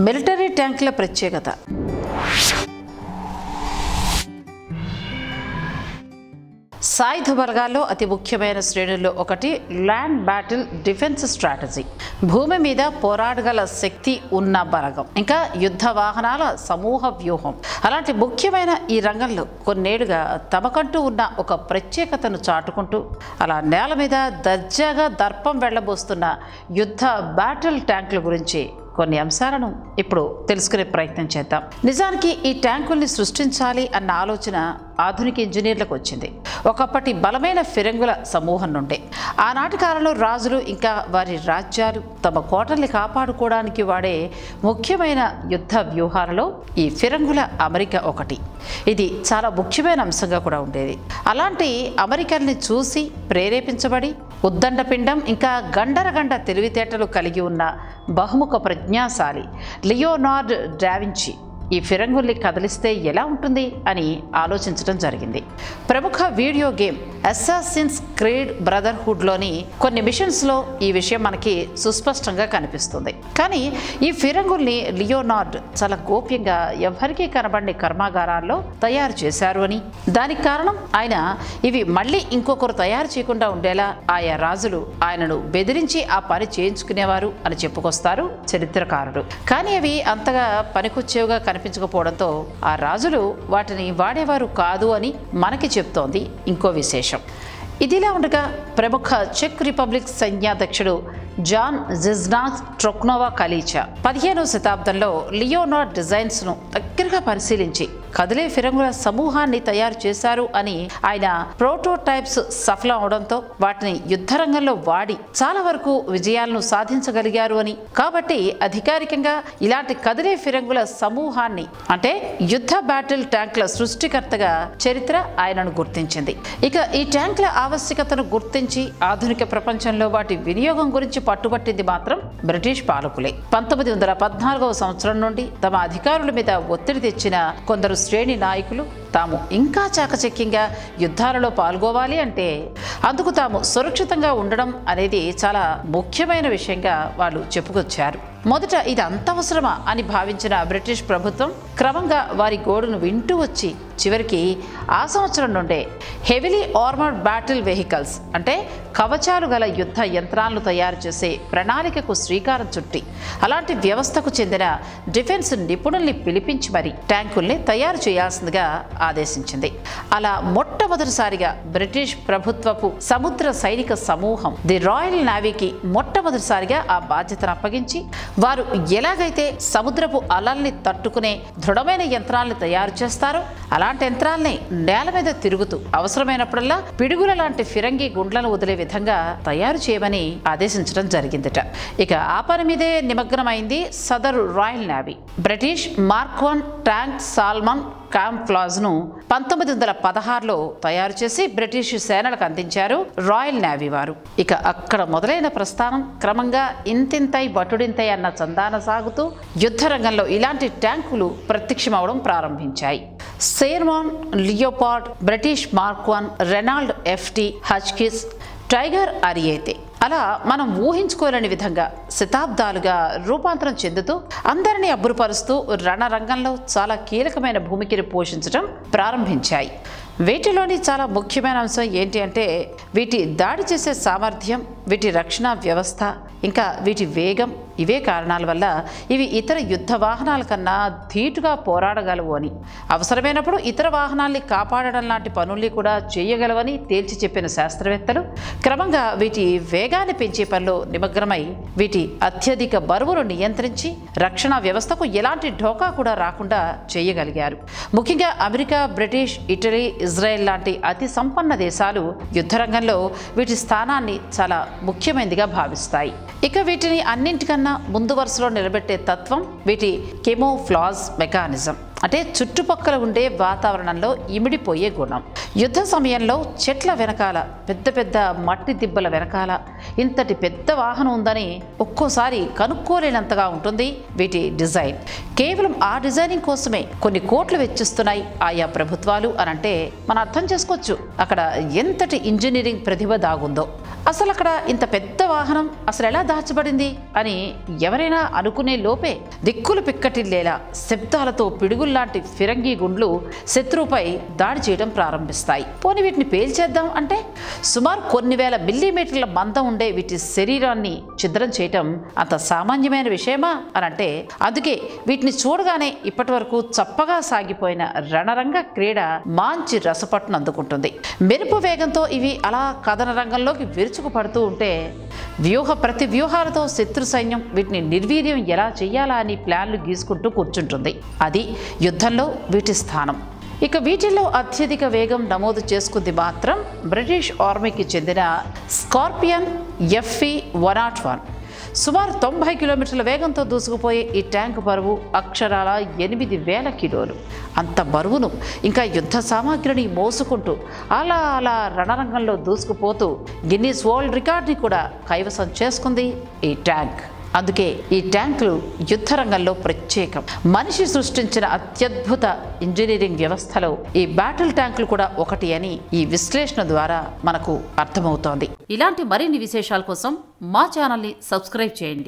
Military ట్యాంకుల ప్రత్యేకత. సాయుధ బలగాల్లో అతి ముఖ్యమైన శ్రేణుల్లో ఒకటి ల్యాండ్ బ్యాటిల్ డిఫెన్స్ స్ట్రాటజీ. భూమి మీద పోరాడగల శక్తి ఉన్న బలగం, ఇంకా యుద్ధ వాహనాల సమూహ వ్యూహం. అలాంటి ముఖ్యమైన ఈ రంగంలో కొన్నేళ్లుగా తమకంటూ ఉన్న ఒక ప్రత్యేకతను చాటుకుంటూ అలా నేల మీద దర్జాగా దర్పం వెళ్లబోస్తున్న యుద్ధ బ్యాటిల్ ట్యాంకుల గురించి కొన్ని అంశాలను ఇప్పుడు తెలుసుకునే ప్రయత్నం చేద్దాం. నిజానికి ఈ ట్యాంకుల్ని సృష్టించాలి అన్న ఆలోచన ఆధునిక ఇంజనీర్లకు వచ్చింది ఒకప్పటి బలమైన ఫిరంగుల సమూహం నుండే. ఆనాటి కాలంలో రాజులు ఇంకా వారి రాజ్యాలు తమ కోటల్ని కాపాడుకోవడానికి వాడే ముఖ్యమైన యుద్ధ వ్యూహాలలో ఈ ఫిరంగుల అమరిక ఒకటి. ఇది చాలా ముఖ్యమైన అంశంగా కూడా ఉండేది. అలాంటి అమరికల్ని చూసి ప్రేరేపించబడి ఉద్దండపిండం ఇంకా గండరగండ తెలివితేటలు కలిగి ఉన్న బహుముఖ ప్రజ్ఞాశాలి లియోనార్డ్ డావించి ఈ ఫిరంగుల్ని కదిలిస్తే ఎలా ఉంటుంది అని ఆలోచించడం జరిగింది. ప్రముఖ వీడియో గేమ్ అస్సాసిన్స్ క్రీడ్ బ్రదర్హుడ్లోని కొన్ని మిషన్స్లో ఈ విషయం మనకి సుస్పష్టంగా కనిపిస్తుంది. కానీ ఈ ఫిరంగుల్ని లియోనార్డ్ చాలా గోప్యంగా ఎవరికీ కనబడని కర్మాగారాల్లో తయారు చేశారు అని, దానికి కారణం ఆయన ఇవి మళ్ళీ ఇంకొకరు తయారు చేయకుండా ఉండేలా ఆయా రాజులు ఆయనను బెదిరించి ఆ పని చేయించుకునేవారు అని చెప్పుకొస్తారు చరిత్రకారులు. కానీ అవి అంతగా పనికొచ్చేవిగా కనిపించకపోవడంతో ఆ రాజులు వాటిని వాడేవారు కాదు అని మనకి చెప్తోంది ఇంకో విశేషం. ఇదిలా ఉండగా ప్రముఖ చెక్ రిపబ్లిక్ సైన్యాధ్యక్షుడు జాన్ జిజ్నాస్ ట్రొక్నోవా కలిచా 15వ శతాబ్దంలో లియోనార్డ్ డిజైన్స్ను దగ్గరగా పరిశీలించి కదిలే ఫిరంగుల సమూహాన్ని తయారు చేశారు అని ఆయన ప్రోటోటైప్స్ సఫలం అవడంతో వాటిని యుద్ధరంగంలో వాడి చాలా వరకు విజయాలను సాధించగలిగారు అని, కాబట్టి అధికారికంగా ఇలాంటి కదిలే ఫిరంగుల సమూహాన్ని అంటే యుద్ధ బ్యాటిల్ ట్యాంకుల సృష్టికర్తగా చరిత్ర ఆయనను గుర్తించింది. ఇక ఈ ట్యాంకుల ఆవశ్యకతను గుర్తించి ఆధునిక ప్రపంచంలో వాటి వినియోగం గురించి పట్టుబట్టింది మాత్రం బ్రిటిష్ పాలకులే. 1914వ సంవత్సరం నుండి తమ అధికారుల మీద ఒత్తిడి తెచ్చిన కొందరు శ్రేణి నాయకులు తాము ఇంకా చాకచక్యంగా యుద్ధాలలో పాల్గొవాలి అంటే అందుకు తాము సురక్షితంగా ఉండడం అనేది చాలా ముఖ్యమైన విషయంగా వాళ్ళు చెప్పుకొచ్చారు. మొదట ఇది అంత అవసరమా అని భావించిన బ్రిటిష్ ప్రభుత్వం క్రమంగా వారి గోడును వింటూ వచ్చి చివరికి ఆ సంవత్సరం నుండే హెవీలీ ఆర్మర్డ్ బ్యాటిల్ వెహికల్స్ అంటే కవచాలు గల యుద్ధ యంత్రాలను తయారు చేసే ప్రణాళికకు శ్రీకారం చుట్టి అలాంటి వ్యవస్థకు చెందిన డిఫెన్స్ నిపుణుల్ని పిలిపించి మరి ట్యాంకుల్ని తయారు చేయాల్సిందిగా ఆదేశించింది. అలా మొట్టమొదటిసారిగా బ్రిటిష్ ప్రభుత్వపు సముద్ర సైనిక సమూహం ది రాయల్ నేవీకి మొట్టమొదటిసారిగా ఆ బాధ్యతను అప్పగించి వారు ఎలాగైతే సముద్రపు అలల్ని తట్టుకునే దృఢమైన యంత్రాలను తయారు చేస్తారో అలాంటి యంత్రాల్ని నేల మీద తిరుగుతూ అవసరమైనప్పుడల్లా పిడుగుల లాంటి ఫిరంగి గుండ్లను వదిలే విధంగా తయారు చేయమని ఆదేశించడం జరిగిందట. ఇక ఆ పని మీదే నిమగ్నమైంది సదరు Royal Navy. British Mark 1 tank Solomon క్యాంఫ్లాజ్ను 1916లో తయారు చేసి బ్రిటిష్ సేనలకు అందించారు రాయల్ నేవీ వారు. ఇక అక్కడ మొదలైన ప్రస్థానం క్రమంగా ఇంతింతై బటుడింతై అన్న చందాన సాగుతూ యుద్ధ రంగంలో ఇలాంటి ట్యాంకులు ప్రత్యక్షమవడం ప్రారంభించాయి. Sherman, Leopard, British Mark 1, Renault FT Hotchkiss, Tiger Ariete అలా మనం ఊహించుకోలేని విధంగా శతాబ్దాలుగా రూపాంతరం చెందుతూ అందరినీ అబ్బురుపరుస్తూ రణరంగంలో చాలా కీలకమైన భూమికను పోషించడం ప్రారంభించాయి. వీటిలోని చాలా ముఖ్యమైన అంశం ఏంటి అంటే వీటి దాడి చేసే సామర్థ్యం, వీటి రక్షణ వ్యవస్థ, ఇంకా వీటి వేగం. ఇవే కారణాల వల్ల ఇవి ఇతర యుద్ధ వాహనాల కన్నా ధీటుగా పోరాడగలవు అని, అవసరమైనప్పుడు ఇతర వాహనాల్ని కాపాడడం లాంటి పనుల్ని కూడా చేయగలవని తేల్చి చెప్పిన శాస్త్రవేత్తలు క్రమంగా వీటి వేగాన్ని పెంచే పనిలో నిమగ్నమై వీటి అత్యధిక బరువును నియంత్రించి రక్షణ వ్యవస్థకు ఎలాంటి ఢోకా కూడా రాకుండా చేయగలిగారు. ముఖ్యంగా అమెరికా, బ్రిటిష్, ఇటలీ, ఇజ్రాయెల్ లాంటి అతి సంపన్న దేశాలు యుద్ధరంగంలో వీటి స్థానాన్ని చాలా ముఖ్యమైనదిగా భావిస్తాయి. ఇక వీటిని అన్నింటికన్నా ముందు వరుసలో నిలబెట్టే తత్వం వీటి కెమోఫ్లాజ్ మెకానిజం అంటే చుట్టుపక్కల ఉండే వాతావరణంలో ఇమిడిపోయే గుణం. యుద్ధ సమయంలో చెట్ల వెనకాల, పెద్ద పెద్ద మట్టి దిబ్బల వెనకాల ఇంతటి పెద్ద వాహనం ఉందని ఒక్కోసారి కనుక్కోలేనంతగా ఉంటుంది వీటి డిజైన్. కేవలం ఆ డిజైనింగ్ కోసమే కొన్ని కోట్లు వెచ్చిస్తున్నాయి ఆయా ప్రభుత్వాలు అనంటే మనం అర్థం చేసుకోవచ్చు అక్కడ ఎంతటి ఇంజనీరింగ్ ప్రతిభ దాగుందో. అసలు అక్కడ ఇంత పెద్ద వాహనం అసలు ఎలా దాచబడింది అని ఎవరైనా అనుకునే లోపే దిక్కులు పిక్కటిల్లేలా శబ్దాలతో పిడుగుల్లాంటి ఫిరంగి గుండ్లు శత్రువుపై దాడి చేయడం ప్రారంభిస్తాయి. పోనీ వీటిని పేల్చేద్దాం అంటే సుమారు కొన్ని వేల మిల్లీమీటర్ల మందం ఉండే వీటి శరీరాన్ని ఛిద్రం చేయటం అంత సామాన్యమైన విషయమా అని అంటే, అందుకే వీటిని చూడగానే ఇప్పటి వరకు చప్పగా సాగిపోయిన రణరంగ క్రీడ మంచి రసపట్టును అందుకుంటుంది. మెరుపు వేగంతో ఇవి అలా కథన రంగంలోకి విరుచుకుపడుతూ ఉంటే ప్రతి వ్యూహాలతో శత్రు సైన్యం వీటిని నిర్వీర్యం ఎలా చెయ్యాలా అని ప్లాన్లు గీసుకుంటూ కూర్చుంటుంది. అది యుద్ధంలో వీటి స్థానం. ఇక వీటిల్లో అత్యధిక వేగం నమోదు చేసుకుంది మాత్రం బ్రిటిష్ ఆర్మీకి చెందిన స్కార్పియన్ FE-101. సుమారు 90 కిలోమీటర్ల వేగంతో దూసుకుపోయే ఈ ట్యాంకు బరువు అక్షరాల 8,000 కిలోలు. అంత బరువును ఇంకా యుద్ధ సామాగ్రిని మోసుకుంటూ అలా రణరంగంలో దూసుకుపోతూ గిన్నీస్ వరల్డ్ రికార్డ్ని కూడా కైవసం చేసుకుంది ఈ ట్యాంక్. అందుకే ఈ ట్యాంకులు యుద్ధ రంగంలో ప్రత్యేకం. మనిషి సృష్టించిన అత్యద్భుత ఇంజనీరింగ్ వ్యవస్థలో ఈ బ్యాటిల్ ట్యాంకులు కూడా ఒకటి అని ఈ విశ్లేషణ ద్వారా మనకు అర్థమవుతోంది. ఇలాంటి మరిన్ని విశేషాల కోసం మా ఛానల్ని సబ్స్క్రైబ్ చేయండి.